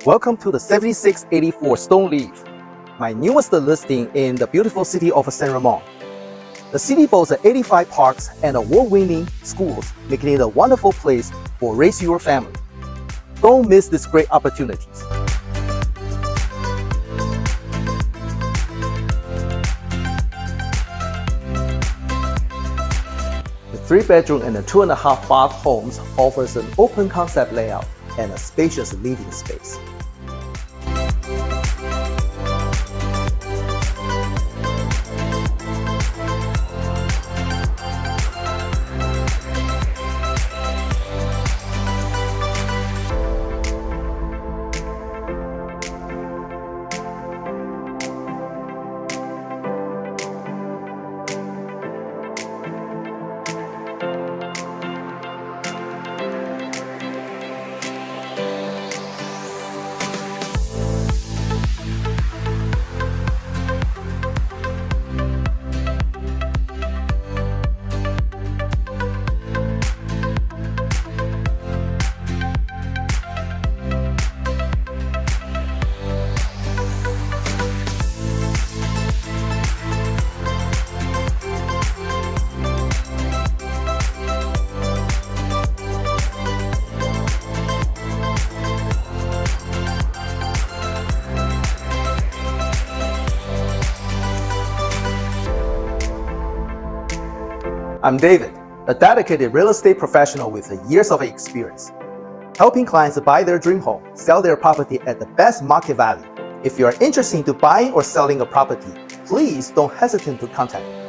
Welcome to the 7684 Stone Leaf, my newest listing in the beautiful city of San Ramon. The city boasts 85 parks and award-winning schools, making it a wonderful place for raise your family. Don't miss these great opportunities. The 3-bedroom and 2.5-bath homes offers an open concept layout and a spacious living space. I'm David, a dedicated real estate professional with years of experience, helping clients buy their dream home, sell their property at the best market value. If you are interested in buying or selling a property, please don't hesitate to contact me.